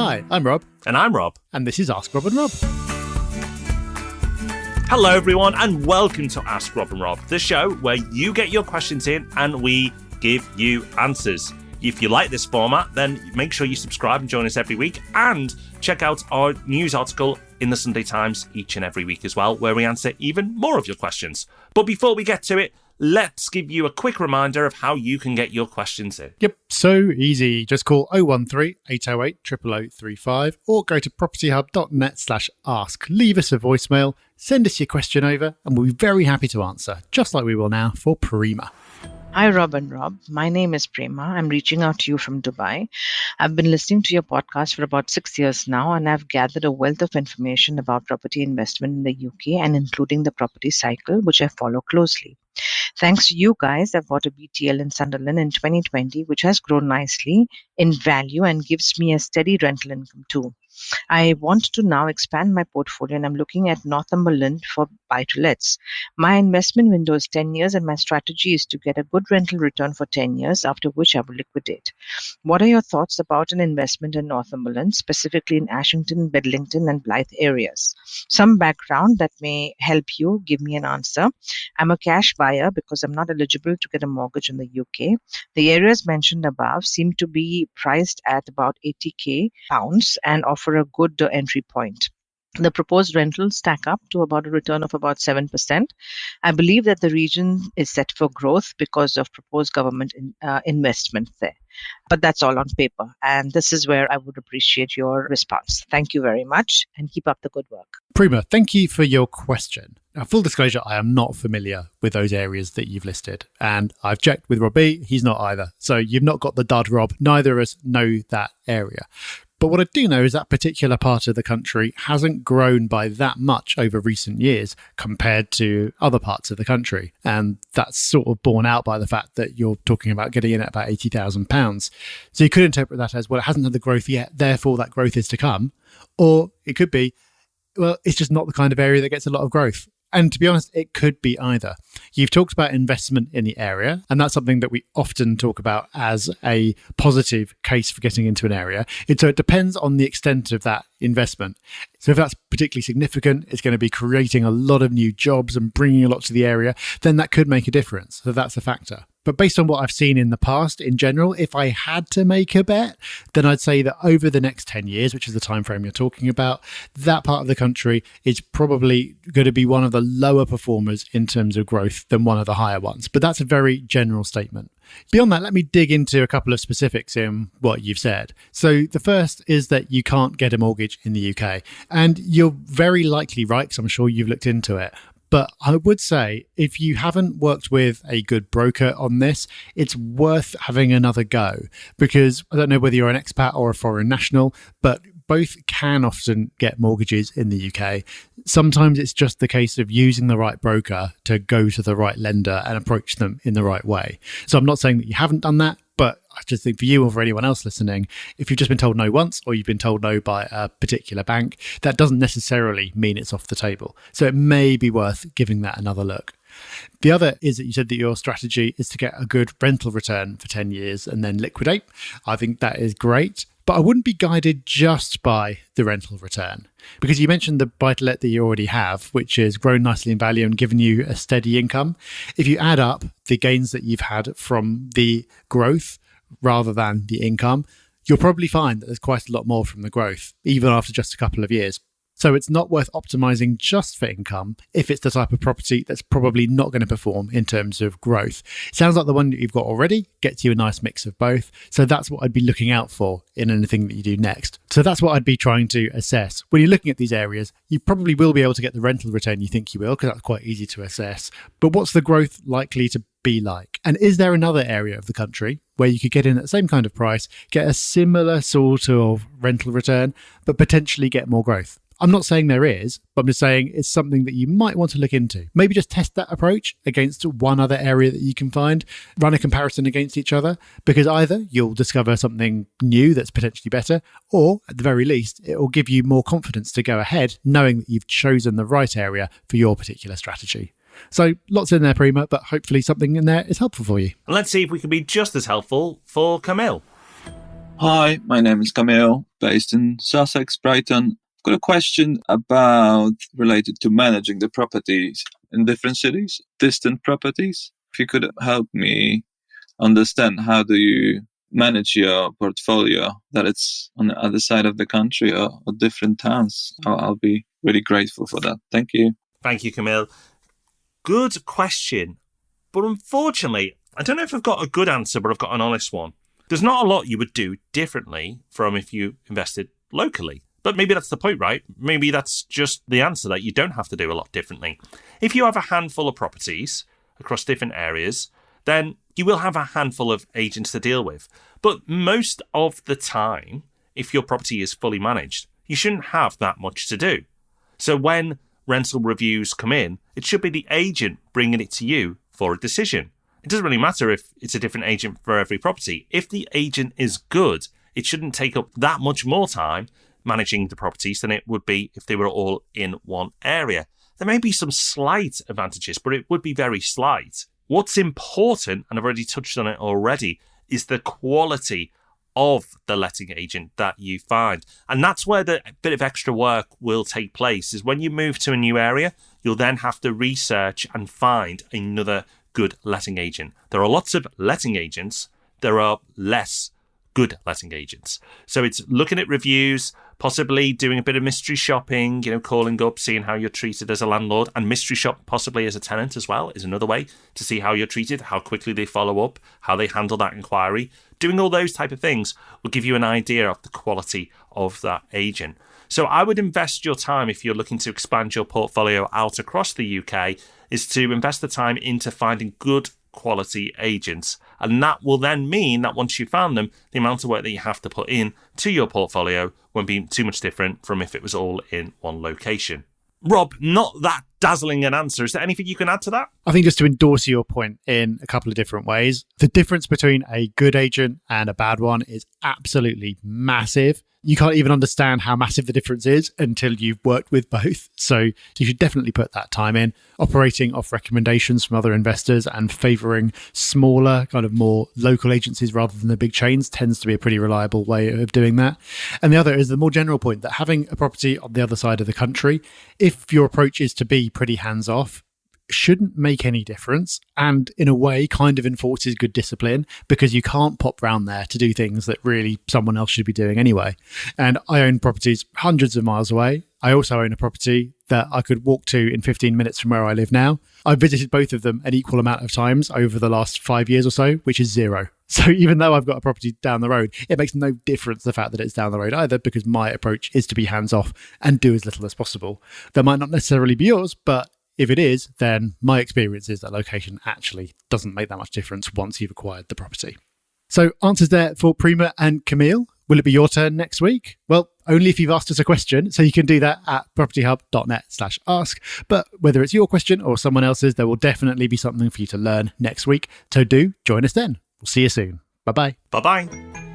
Hi, I'm Rob. And I'm Rob. And this is Ask Rob and Rob. Hello, everyone, and welcome to Ask Rob and Rob, the show where you get your questions in and we give you answers. If you like this format, then make sure you subscribe and join us every week, and check out our news article in the Sunday Times each and every week as well, where we answer even more of your questions. But before we get to it, let's give you a quick reminder of how you can get your questions in. Yep, so easy. Just call 013 808 0035 or go to propertyhub.net/ask. Leave us a voicemail, send us your question over, and we'll be very happy to answer, just like we will now for Prima. Hi, Rob and Rob. My name is Prima. I'm reaching out to you from Dubai. I've been listening to your podcast for about 6 years now, and I've gathered a wealth of information about property investment in the UK and including the property cycle, which I follow closely. Thanks to you guys, I've bought a BTL in Sunderland in 2020, which has grown nicely in value and gives me a steady rental income too. I want to now expand my portfolio, and I'm looking at Northumberland for buy-to-lets. My investment window is 10 years, and my strategy is to get a good rental return for 10 years, after which I will liquidate. What are your thoughts about an investment in Northumberland, specifically in Ashington, Bedlington, and Blythe areas? Some background that may help you give me an answer. I'm a cash buyer because I'm not eligible to get a mortgage in the UK. The areas mentioned above seem to be priced at about £80,000 and offer a good entry point. The proposed rentals stack up to about a return of about 7%. I believe that the region is set for growth because of proposed government investment there. But that's all on paper. And this is where I would appreciate your response. Thank you very much and keep up the good work. Prima, thank you for your question. Now, full disclosure, I am not familiar with those areas that you've listed. And I've checked with Rob B, he's not either. So you've not got the dud, Rob. Neither of us know that area. But what I do know is that particular part of the country hasn't grown by that much over recent years compared to other parts of the country. And that's sort of borne out by the fact that you're talking about getting in at about £80,000. So you could interpret that as, well, it hasn't had the growth yet, therefore that growth is to come. Or it could be, well, it's just not the kind of area that gets a lot of growth. And to be honest, it could be either. You've talked about investment in the area, and that's something that we often talk about as a positive case for getting into an area. So it depends on the extent of that investment. So if that's particularly significant, it's going to be creating a lot of new jobs and bringing a lot to the area, then that could make a difference. So that's a factor. But based on what I've seen in the past, in general, if I had to make a bet, then I'd say that over the next 10 years, which is the time frame you're talking about, that part of the country is probably going to be one of the lower performers in terms of growth than one of the higher ones. But that's a very general statement. Beyond that, let me dig into a couple of specifics in what you've said. So the first is that you can't get a mortgage in the UK. And you're very likely right, because I'm sure you've looked into it. But I would say if you haven't worked with a good broker on this, it's worth having another go, because I don't know whether you're an expat or a foreign national, but both can often get mortgages in the UK. Sometimes it's just the case of using the right broker to go to the right lender and approach them in the right way. So I'm not saying that you haven't done that, but I just think for you or for anyone else listening, if you've just been told no once or you've been told no by a particular bank, that doesn't necessarily mean it's off the table. So it may be worth giving that another look. The other is that you said that your strategy is to get a good rental return for 10 years and then liquidate. I think that is great. But I wouldn't be guided just by the rental return, because you mentioned the buy-to-let that you already have, which has grown nicely in value and given you a steady income. If you add up the gains that you've had from the growth rather than the income, you'll probably find that there's quite a lot more from the growth, even after just a couple of years. So it's not worth optimizing just for income if it's the type of property that's probably not going to perform in terms of growth. It sounds like the one that you've got already gets you a nice mix of both. So that's what I'd be looking out for in anything that you do next. So that's what I'd be trying to assess. When you're looking at these areas, you probably will be able to get the rental return you think you will, because that's quite easy to assess. But what's the growth likely to be like? And is there another area of the country where you could get in at the same kind of price, get a similar sort of rental return, but potentially get more growth? I'm not saying there is, but I'm just saying it's something that you might want to look into. Maybe just test that approach against one other area that you can find, run a comparison against each other, because either you'll discover something new that's potentially better, or at the very least, it will give you more confidence to go ahead knowing that you've chosen the right area for your particular strategy. So lots in there, Prima, but hopefully something in there is helpful for you. And let's see if we can be just as helpful for Kamil. Hi, my name is Kamil, based in Sussex, Brighton. I've got a question related to managing the properties in different cities, distant properties. If you could help me understand, how do you manage your portfolio that it's on the other side of the country, or different towns? I'll be really grateful for that. Thank you. Thank you, Kamil. Good question. But unfortunately, I don't know if I've got a good answer, but I've got an honest one. There's not a lot you would do differently from if you invested locally. But maybe that's the point, right? Maybe that's just the answer, that you don't have to do a lot differently. If you have a handful of properties across different areas, then you will have a handful of agents to deal with. But most of the time, if your property is fully managed, you shouldn't have that much to do. So when rental reviews come in, it should be the agent bringing it to you for a decision. It doesn't really matter if it's a different agent for every property. If the agent is good, it shouldn't take up that much more time managing the properties than it would be if they were all in one area. There may be some slight advantages, but it would be very slight. What's important, and I've already touched on it already, is the quality of the letting agent that you find. And that's where the bit of extra work will take place, is when you move to a new area, you'll then have to research and find another good letting agent. There are lots of letting agents. There are less good letting agents. So it's looking at reviews, possibly doing a bit of mystery shopping, calling up, seeing how you're treated as a landlord, and mystery shop possibly as a tenant as well is another way to see how you're treated, how quickly they follow up, how they handle that inquiry. Doing all those type of things will give you an idea of the quality of that agent. So I would invest your time, if you're looking to expand your portfolio out across the UK, is to invest the time into finding good quality agents. And that will then mean that once you've found them, the amount of work that you have to put in to your portfolio won't be too much different from if it was all in one location. Rob, not that dazzling an answer. Is there anything you can add to that? I think just to endorse your point in a couple of different ways, the difference between a good agent and a bad one is absolutely massive. You can't even understand how massive the difference is until you've worked with both. So you should definitely put that time in. Operating off recommendations from other investors and favouring smaller, kind of more local agencies rather than the big chains tends to be a pretty reliable way of doing that. And the other is the more general point that having a property on the other side of the country, if your approach is to be pretty hands-off, shouldn't make any difference, and in a way kind of enforces good discipline, because you can't pop round there to do things that really someone else should be doing anyway. And I own properties hundreds of miles away. I also own a property that I could walk to in 15 minutes from where I live now. I've visited both of them an equal amount of times over the last 5 years or so, which is 0. So even though I've got a property down the road, it makes no difference the fact that it's down the road either, because my approach is to be hands off and do as little as possible. That might not necessarily be yours, but if it is, then my experience is that location actually doesn't make that much difference once you've acquired the property. So answers there for Prima and Kamil. Will it be your turn next week? Well, only if you've asked us a question. So you can do that at propertyhub.net/ask. But whether it's your question or someone else's, there will definitely be something for you to learn next week. So do join us then. We'll see you soon. Bye-bye. Bye-bye.